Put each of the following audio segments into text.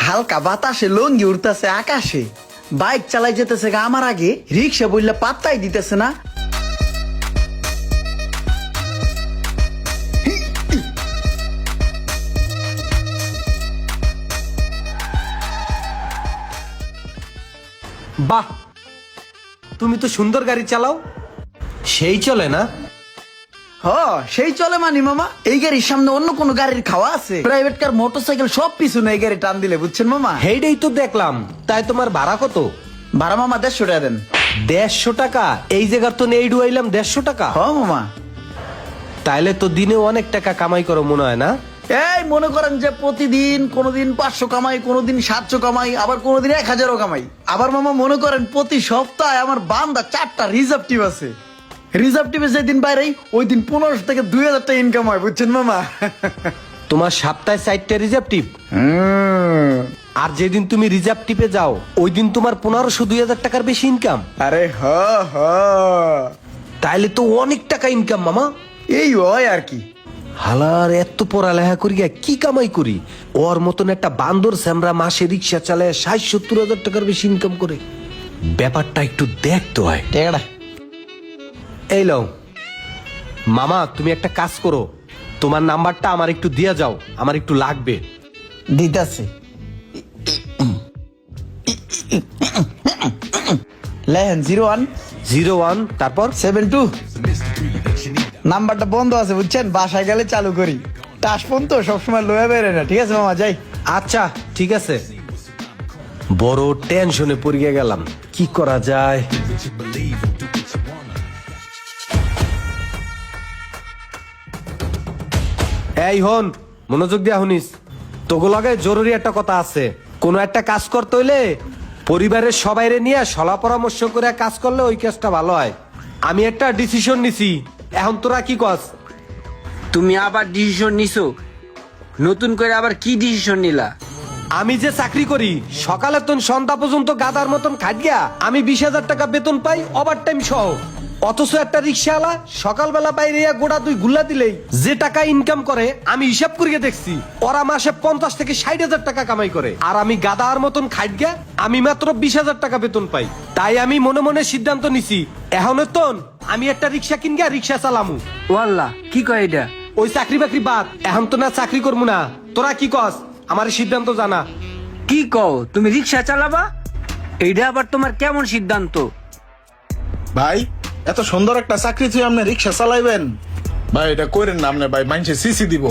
হালকা বাতাসে লঙ্গি উড়তেছে আকাশে, বাইক চালাই যেতেছে গা আমার আগে, রিক্সা বললে পাত্তাই দিতেছে না। বাহ, তুমি তো সুন্দর গাড়ি চালাও। সেই চলে না? হ, সেই চলে মানি মামা। এই গাড়ির সামনে অন্য কোন গাড়ির খাওয়া আছে? প্রাইভেট কার, মোটরসাইকেল সব পিছনে এই গাড়ি টান দিলে, বুঝছেন মামা? হেইটাই তো দেখলাম। তাই তোমার ভাড়া কত? ভাড়া মামা 150 টাকা দেন। 150 টাকা? এই জায়গার তো নেই ডুয়াইলাম 150 টাকা। হ মামা। তাইলে তো দিনে অনেক টাকা কামাই করো মনে হয় না? এই মনে করেন যে প্রতিদিন কোনোদিন 500 কামাই, কোনোদিন 700 কামাই, আবার কোনোদিন 1000 কামাই। আবার মামা মনে করেন প্রতি সপ্তাহে আমার বান্দা 4টা রিজার্ভ টিপ আছে। রিজার্ভ টিপে যেদিন বাইরে ওই দিন 1500 থেকে 2000 টাকা ইনকাম হয়, বুঝছেন মামা? তোমার সপ্তাহে 4টা রিজার্ভ টিপ, আর যেদিন তুমি রিজার্ভ টিপে যাও ওই দিন তোমার 1500-2000 টাকার বেশি ইনকাম। আরে হ হ, তাইলে তো অনেক টাকা ইনকাম মামা। এই হয় আর কি। হালার এত পড়ালেখা করি কি কামাই করি? ওর মতন একটা বান্দর স্যামরা মাসে রিক্সা চালায় 60-70 হাজার টাকার বেশি ইনকাম করে। ব্যাপারটা একটু দেখতে হয়। টেকড়া এই লও মামা, তুমি একটা কাজ করো, তোমার নাম্বারটা আমার একটু দিয়া যাও, আমার একটু লাগবে। দিতাছে। লেহেন 01 তারপর 0172। নাম্বারটা বন্ধ আছে বুঝছেন, বাসায় গেলে চালু করি। টাসপন তো সবসময় লয়ে বেড়ে না। ঠিক আছে মামা, যাই। আচ্ছা ঠিক আছে। বড় টেনশনে পড়িয়ে গেলাম, কি করা যায়? এই হন, মনোযোগ দিয়া শুনিস। তোগো লগে জরুরি একটা কথা আছে। কোনো একটা কাজ করতে হইলে পরিবারের সবাইরে নিয়ে সলা পরামর্শ করে কাজ করলে ওই কাজটা ভালো হয়। আমি একটা ডিসিশন নিছি, এখন তোরা কি কস? তুমি আবার ডিসিশন নিছো? নতুন করে আবার কি ডিসিশন নিলা? আমি যে চাকরি করি, সকালে তো সন্ধ্যা পর্যন্ত গাদার মতন খাটিয়া আমি 20,000 টাকা বেতন পাই, ওভার টাইম সহ। অথচ একটা রিক্সাওয়ালা সকালবেলা বাইরে গোড়া 2 গুল্লা দিলেই যে টাকা ইনকাম করে, আমি হিসাব করিয়ে দেখছি ওরা মাসে 50 থেকে 60,000 টাকা কামাই করে, আর আমি গাদার মতন খাটিয়া আমি মাত্র 20,000 টাকা বেতন পাই। তাই আমি মনে মনে সিদ্ধান্ত নিছি, এখন তো আমি একটা রিক্সা কিনগা রিক্সা চালামু। ওয়াল্লাহ, কি কয় এটা? ওই চাকরি বাকরি বাদ, এখন তো না চাকরি করবো না। তোরা কি কস? আমার সিদ্ধান্ত জানা। কি কও, তুমি রিক্সা চালাবা? এইটা আবার তোমার কেমন সিদ্ধান্ত? ভাই, এত সুন্দর একটা চাকরি তুই আপনি রিক্সা চালাইবেন? ভাই এটা করেন না আপনি, ভাই মানুষে সিসি দিব।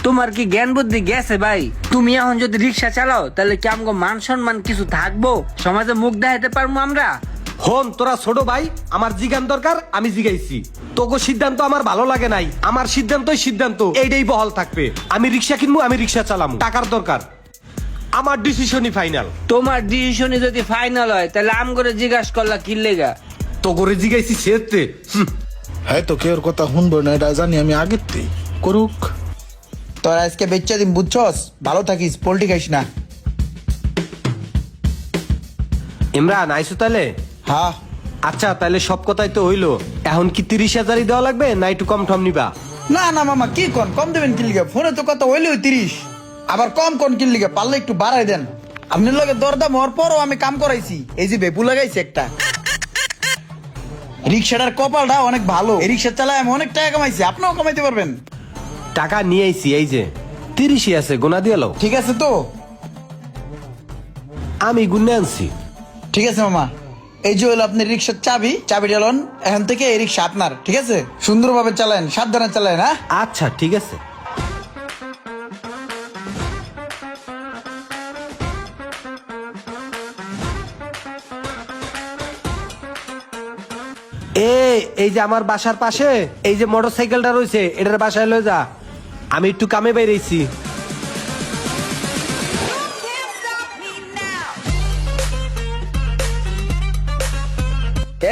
তোমার কি জ্ঞান বুদ্ধি গেছে ভাই? তুমি এখন যদি রিক্সা চালাও তাহলে কি আমগো মান সম্মান কিছু থাকবো? সমাজে মুখ দেখাইতে পারবো আমরা? হন, তোরা ছোট ভাই, আমার জিজ্ঞান দরকার, আমি জিগাইছি। তোকে সিদ্ধান্ত আমার ভালো লাগে নাই, আমার সিদ্ধান্তই সিদ্ধান্ত, এইটাই বহাল থাকবে। আমি রিক্সা কিনবো, আমি রিক্সা চালামু, টাকার দরকার। আমার ডিসিশনই ফাইনাল। তোমার ডিসিশনই যদি ফাইনাল হয় তাহলে আমগরে জিজ্ঞাসা করলা কি লেগা? তো করে জিগাইছি সেতে। হ্যাঁ, তো কেউ কথা শুনবো না এটা জানি আমি আগের থেকে। করুক। তোর আজকে বেচ্চা দিন, বুঝছস? ভালো থাকিস, পোল্ট্রি খাইস না। ইমরান আইসো তাহলে? হ্যাঁ। আচ্ছা তাহলে সব কথাই তো হইলো, এখন কি 30,000-ই দেওয়া লাগবে না একটু কম টম নিবা? না না মামা, কি কন কম দেবেন কি লিগে? ফোনে তো কথা হইলে 30, আবার কম কোন কি লিগে? পারলে একটু বাড়াই দেন। আপনার লগে দরদাম হওয়ার পরও আমি কাম করাইছি। এই যে বেপু লাগাইছি একটা। রিক্সাটার কপালটা অনেক ভালো, এই রিক্সা চালায় আমি অনেক টাকা কামাইছি, আপনিও কামাইতে পারবেন। টাকা নিয়ে আইছি, এই যে 30ই আছে, গোনা দিয়ে লও। ঠিক আছে তো? আমি গুনে আনছি। ঠিক আছে মামা, এই যে হলো আপনার রিক্সার চাবি, চাবিটা লন। এখন থেকে এই রিক্সা আপনার, ঠিক আছে? সুন্দরভাবে চালান, সাবধানে চালান। হ্যাঁ আচ্ছা ঠিক আছে। এই যে আমার বাসার পাশে এই যে মোটরসাইকেলটা রয়েছে, এটার বাসায় লয়ে যা, আমি একটু কামে বাইরেছি।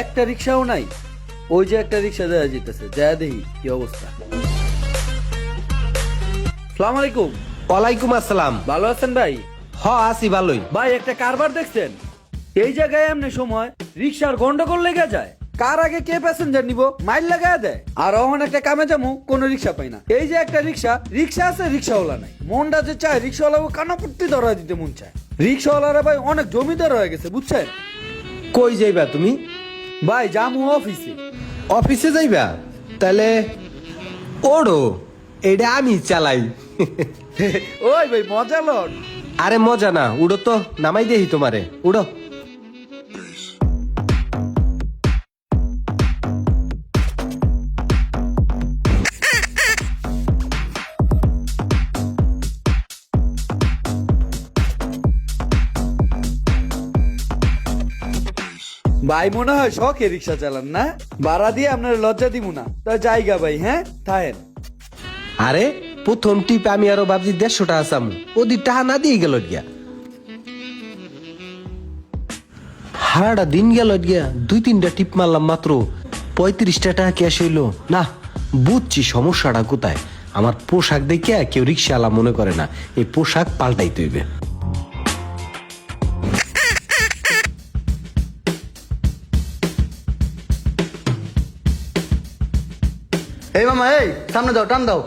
একটা রিক্সাও নাই। ওই যে একটা রিক্সা দেওয়া যেতেছে, যা দেখি কি অবস্থা। সালাম আলাইকুম। ওয়ালাইকুম আসসালাম। ভালো আছেন ভাই? হ আছি ভালোই। ভাই একটা কারবার দেখছেন? এই জায়গায় এমনি সময় রিক্সার গন্ডগোল লেগে যায়। কার আগে কে প্যাসেঞ্জার নিব মাইল লাগায় দেয়। আর অহন একটা কামে যামু কোন রিক্সা পাই না। এই যে একটা রিক্সা আছে, রিক্সাওয়ালা নাই। মনটা যে চায় রিক্সাওয়ালা কানাপট্টি ধরা দিতে মন চায়। রিক্সাওয়ালারা ভাই অনেক জমিদার হয়ে গেছে বুঝছেন। কই যাইবা তুমি? ভাই যামু অফিসে। অফিসে যাইবা? তাহলে ওড়ো, এটা আমি চালাই। ওই ভাই মজা লন। আরে মজা না, উড়ো তো, নামাই দেহি তোমারে, উড়ো। ভাই মনে হয় শখে রিক্সা চালান না? ভাড়া দিয়ে আপনার লজ্জা দিব না। তা জায়গা ভাই, হ্যাঁ থাকেন। আরে প্রথম টিপ আমি আরো ভাবছি 150 টাকা চামু, ওদি টাকা না দিয়ে গেল গিয়া। হারাটা দিন গেল গিয়া, 2-3টা টিপ মারলাম মাত্র 35 টাকা ক্যাশ হইলো না। বুঝছি সমস্যাটা কোথায়। আমার পোশাক দেখে কেউ রিক্সাওয়ালা মনে করে না, এই পোশাক পাল্টাইতে হইবে। এই মামা, এই সামনে দাও, টান দাও।